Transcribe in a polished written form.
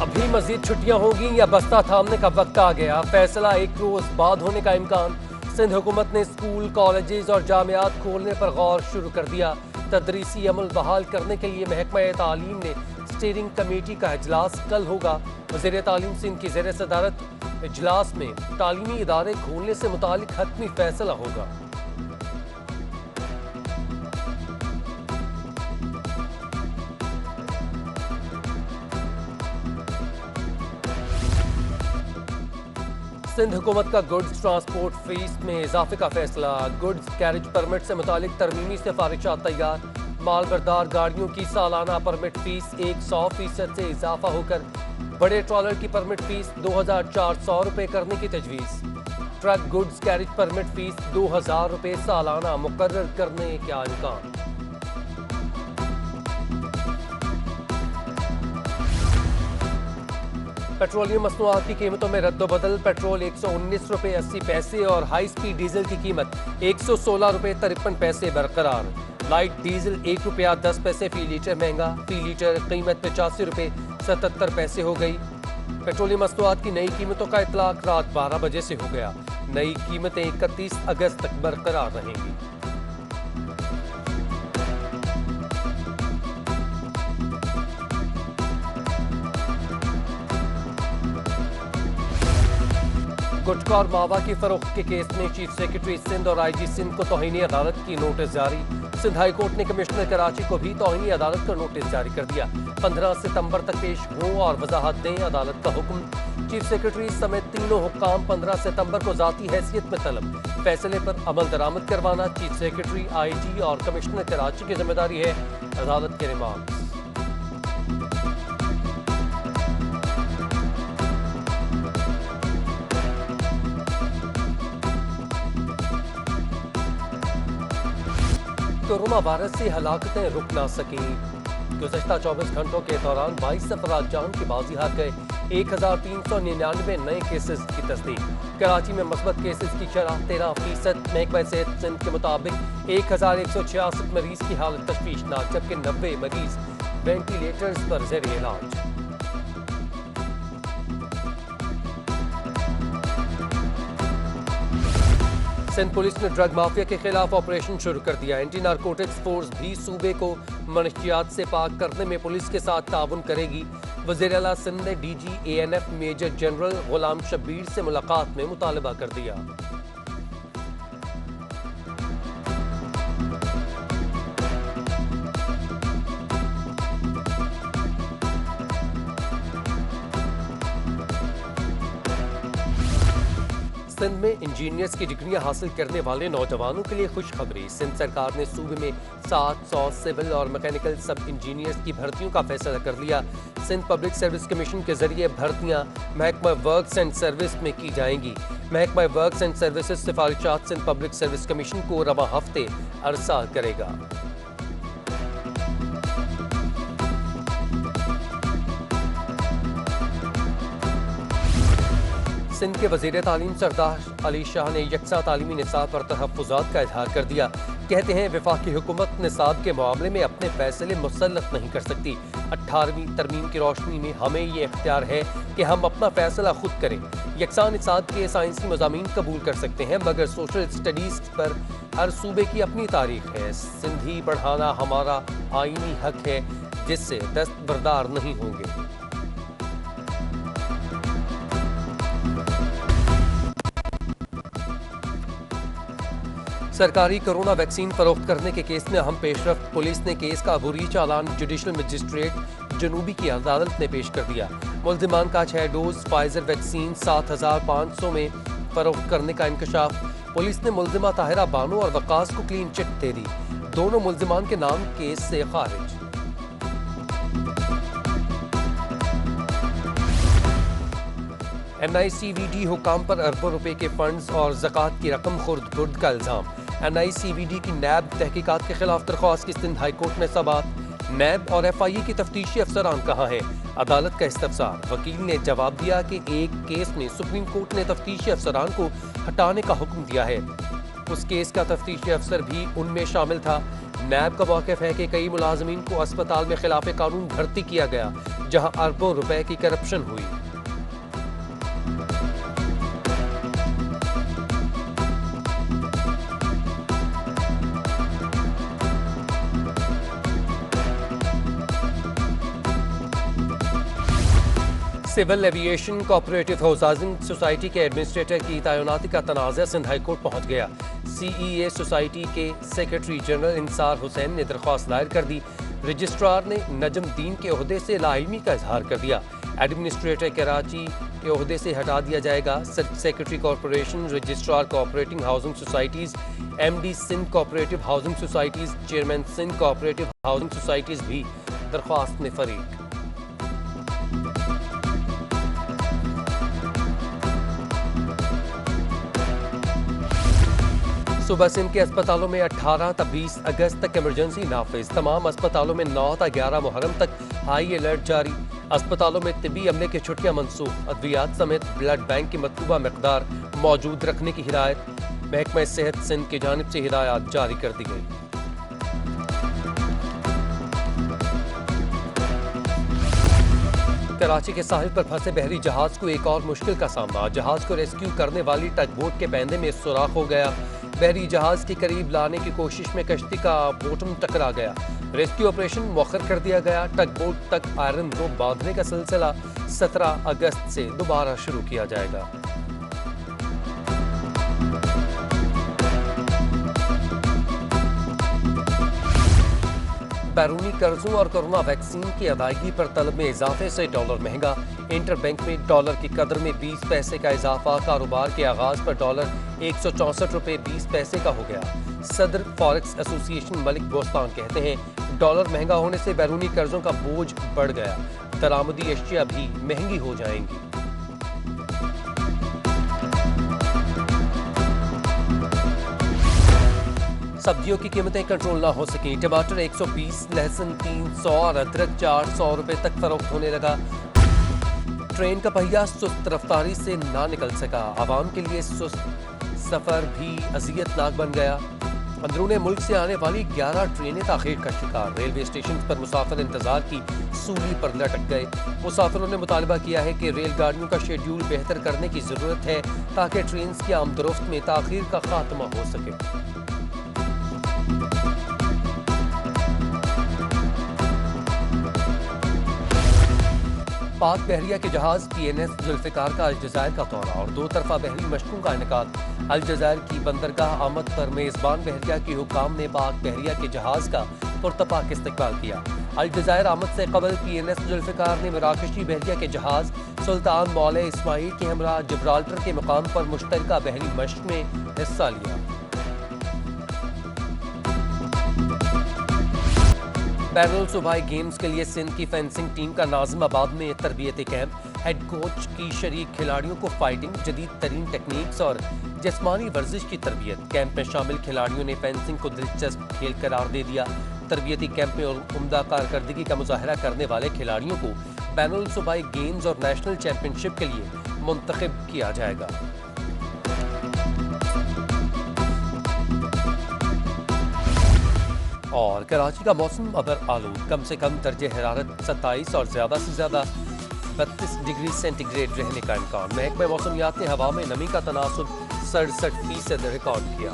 अभी मजीद छुट्टियां होंगी या बस्ता थामने का वक्त आ गया। फैसला एक रोज बाद होने का इम्कान। सिंध हुकूमत ने स्कूल, कॉलेजेस और जामियात खोलने पर गौर शुरू कर दिया। तदरीसी अमल बहाल करने के लिए महकमा तालीम ने स्टीयरिंग कमेटी का इजलास कल होगा। वज़ीर तालीम सिंध की ज़ेर सदारत इजलास में तालीमी इदारे खोलने से मुतालिक हतमी फैसला होगा। सिंध हुकूमत का गुड्स ट्रांसपोर्ट फीस में इजाफे का फैसला। गुड्स कैरेज परमिट से मुतालिक तरमीमी सिफारिशात तैयार। मालबरदार गाड़ियों की सालाना परमिट फीस 100% से इजाफा होकर बड़े ट्रॉलर की परमिट फीस 2400 रुपये करने की तजवीज़। Truck goods carriage permit fees 2000 रुपये सालाना मुकर्रर करने का इम्कान। पेट्रोलियम मसनूआत की कीमतों में रद्दोबदल। पेट्रोल 119 रुपये 80 पैसे और हाई स्पीड डीजल की कीमत 116 रुपये 53 पैसे बरकरार। लाइट डीजल 1 रुपया 10 पैसे फी लीटर महंगा। फी लीटर कीमत 85 रुपये 77 पैसे हो गई। पेट्रोलियम मसनूआत की नई कीमतों का इतलाक रात 12 बजे से हो गया। नई कीमतें 31 अगस्त तक बरकरार रहेंगी। गुटखा और मावा की फरोख्त के केस में चीफ सेक्रेटरी सिंध और आईजी सिंध को तौहीनी अदालत की नोटिस जारी। सिंध हाई कोर्ट ने कमिश्नर कराची को भी तौहीनी अदालत का नोटिस जारी कर दिया। 15 सितंबर तक पेश हों और वजाहत दें, अदालत का हुक्म। चीफ सेक्रेटरी समेत तीनों हुक्काम 15 सितंबर को जाती हैसियत में तलब। फैसले पर अमल दरामद करवाना चीफ सेक्रेटरी, आईजी और कमिश्नर कराची की जिम्मेदारी है। अदालत के रिमार्क्स। कोरोना वायरस से हलाकतें रुक ना सकी। गुज़श्ता 24 घंटों के दौरान 22 अफराद जान की बाजी हार गए। 1399 नए केसेस की तस्दीक। कराची में मस्बत केसेस की शरह 13%। महकमा सेहत सिंध के मुताबिक 1166 मरीज की हालत तशवीशनाक, जबकि 90 मरीज वेंटिलेटर्स पर ज़ेर इलाज। सिंध पुलिस ने ड्रग माफिया के खिलाफ ऑपरेशन शुरू कर दिया। एंटी नारकोटिक्स फोर्स भी सूबे को मनशियात से पाक करने में पुलिस के साथ ताउन करेगी। वज़ीर आला सिंध ने डीजी ANF मेजर जनरल गुलाम शब्बीर से मुलाकात में मुतालबा कर दिया। सिंध में इंजीनियर्स की डिग्रियां हासिल करने वाले नौजवानों के लिए खुशखबरी। सिंध सरकार ने सूबे में 700 सिविल और मैकेनिकल सब इंजीनियर्स की भर्तियों का फैसला कर लिया। सिंध पब्लिक सर्विस कमीशन के जरिए भर्तियां महकमा वर्क्स एंड सर्विस में की जाएंगी। महकमा वर्क्स एंड सर्विसेज सिफारिशात सिंध पब्लिक सर्विस कमीशन को रवा हफ्ते अरसाल करेगा। सिंध के वज़ीर तालीम सरदार अली शाह ने यकसा तालीमी निसाब पर तहफ़्फ़ुज़ात का इजहार कर दिया। कहते हैं वफाकी हुकूमत निसाब के मामले में अपने फैसले मुसल्लत नहीं कर सकती। 18वीं तरमीम की रोशनी में हमें ये इख्तियार है कि हम अपना फैसला खुद करें। यकसा निसाब के साइंसी मज़ामीन कबूल कर सकते हैं, मगर सोशल स्टडीज़ पर हर सूबे की अपनी तारीख है। सिंधी पढ़ाना हमारा आईनी हक है, जिससे दस्तबरदार नहीं होंगे। सरकारी कोरोना वैक्सीन फरोख्त करने के केस में अहम पेशरफ्त। पुलिस ने केस का अबूरी चालान जुडिशल मजिस्ट्रेट जनूबी की अदालत में पेश कर दिया। मुल्जिमान का 6 डोज फाइजर वैक्सीन 7500 में फरोख्त करने का इंकशाफ। पुलिस ने मुल्जिमा ताहिरा बानो और वकास को क्लीन चिट दे दी। दोनों मुल्जिमान के नाम केस से खारिज। NICVD हुकाम पर अरबों रुपए के फंड्स और ज़कात की रकम खुर्द बुर्द का इल्ज़ाम। NICVD की नैब तहकीकात के खिलाफ दरख्वास्त की सिंध हाई कोर्ट में समाअत। नैब और FIA की तफ्तीशी अफसरान कहाँ हैं? अदालत का इस्तफसार। वकील ने जवाब दिया कि एक केस में सुप्रीम कोर्ट ने तफ्तीशी अफसरान को हटाने का हुक्म दिया है। उस केस का तफ्तीशी अफसर भी उनमें शामिल था। नैब का मौक़िफ़ है कि कई मुलाजमीन को अस्पताल में खिलाफ कानून भर्ती किया गया, जहां अरबों रुपए की करप्शन हुई। Civil aviation cooperative housing society के एडमिनिस्ट्रेटर की तैनाती का तनाज़ा सिंध हाई कोर्ट पहुंच गया। सीईए सोसाइटी के सेक्रेटरी जनरल इंसार हुसैन ने दरख्वास्त दायर कर दी। रजिस्ट्रार ने नजमुद्दीन के ओहदे से लाइलमी का इजहार कर दिया। एडमिनिस्ट्रेटर कराची के ओहदे से हटा दिया जाएगा। Secretary corporation, registrar cooperative housing societies, MD Sindh cooperative housing societies, chairman Sindh cooperative housing societies भी दरख्वास्त में फरीक। सुबह सिंध के अस्पतालों में 18 तक 20 अगस्त तक इमरजेंसी नाफिज। तमाम अस्पतालों में 9 तक 11 मुहर्रम तक हाई अलर्ट जारी। अस्पतालों में तिब्बी अमले की छुट्टियां मनसूख। अद्वियात समेत ब्लड बैंक की मतलूबा मकदार मौजूद रखने की हिदायत। महकमा सेहत सिंध की जानिब से हिदायत जारी कर दी गई। कराची के साहिल पर फंसे बहरी जहाज को एक और मुश्किल का सामना। जहाज को रेस्क्यू करने वाली टग बोट के पैंदे में सुराख हो गया। बहरी जहाज के करीब लाने की कोशिश में कश्ती का बोटम टकरा गया। रेस्क्यू ऑपरेशन मौखर कर दिया गया। टग बोट तक आयरन रोप बांधने का सिलसिला 17 अगस्त से दोबारा शुरू किया जाएगा। बैरूनी कर्जों और कोरोना वैक्सीन की अदायगी पर तलब में इजाफे से डॉलर महंगा। इंटर बैंक में डॉलर की कदर में 20 पैसे का इजाफा। कारोबार के आगाज पर डॉलर 164 रुपये 20 पैसे का हो गया। सदर फॉरेक्स एसोसिएशन मलिक बोस्तान कहते हैं, डॉलर महंगा होने से बैरूनी कर्जों का बोझ बढ़ गया। दरामदी अशिया भी महंगी हो जाएंगी। सब्जियों की कीमतें कंट्रोल ना हो सकी। टमाटर 120, लहसुन 300 और अदरक 400 रुपए तक फरोख्त होने लगा। ट्रेन का पहिया सुस्त रफ्तारी से ना निकल सका। आवाम के लिए सुस्त सफर भी अजियतनाक बन गया। अंदरूने मुल्क से आने वाली 11 ट्रेनें ताखीर का शिकार। रेलवे स्टेशन पर मुसाफिर इंतजार की सूली पर लटक गए। मुसाफिरों ने मुतालबा किया है कि रेलगाड़ियों का शेड्यूल बेहतर करने की जरूरत है ताकि ट्रेन की आमदोरफ्त में ताखीर का खात्मा हो सके। पाक बहरिया के जहाज PNS जुल्फिकार का अलजज़ायर का दौरा और 2 तरफा बहरी मशकों का इनेकाद। अलजज़ायर की बंदरगाह आमद पर मेज़बान बहरिया के हुकाम ने पाक बहरिया के जहाज का पुरतपाक इस्तकबाल किया। अलजज़ायर आमद से कबल PNS जुल्फिकार ने मराकशी बहरिया के जहाज सुल्तान मौले इस्माइल के हमरा जिब्राल्टर के मुकाम पर मुश्तरका बहरी मशक में हिस्सा लिया। बैनुल सूबाई गेम्स के लिए सिंध की फेंसिंग टीम का नाज़िमाबाद में तरबियती कैंप। हेड कोच की शरीक खिलाड़ियों को फाइटिंग, जदीद तरीन टेक्निक्स और जिस्मानी वर्जिश की तरबियत। कैंप में शामिल खिलाड़ियों ने फेंसिंग को दिलचस्प खेल करार दे दिया। तरबियती कैंप में उम्दा कारकर्दगी का मुजाहरा करने वाले खिलाड़ियों को बैनुल सूबाई गेम्स और नेशनल चैंपियनशिप के लिए मुंतखब किया जाएगा। और कराची का मौसम अबर आलूद। कम से कम दर्जे हरारत 27 और ज़्यादा से ज़्यादा 32 डिग्री सेंटीग्रेड रहने का इम्कान। महकमा मौसमियात ने हवा में नमी का तनासुब 67% रिकॉर्ड किया।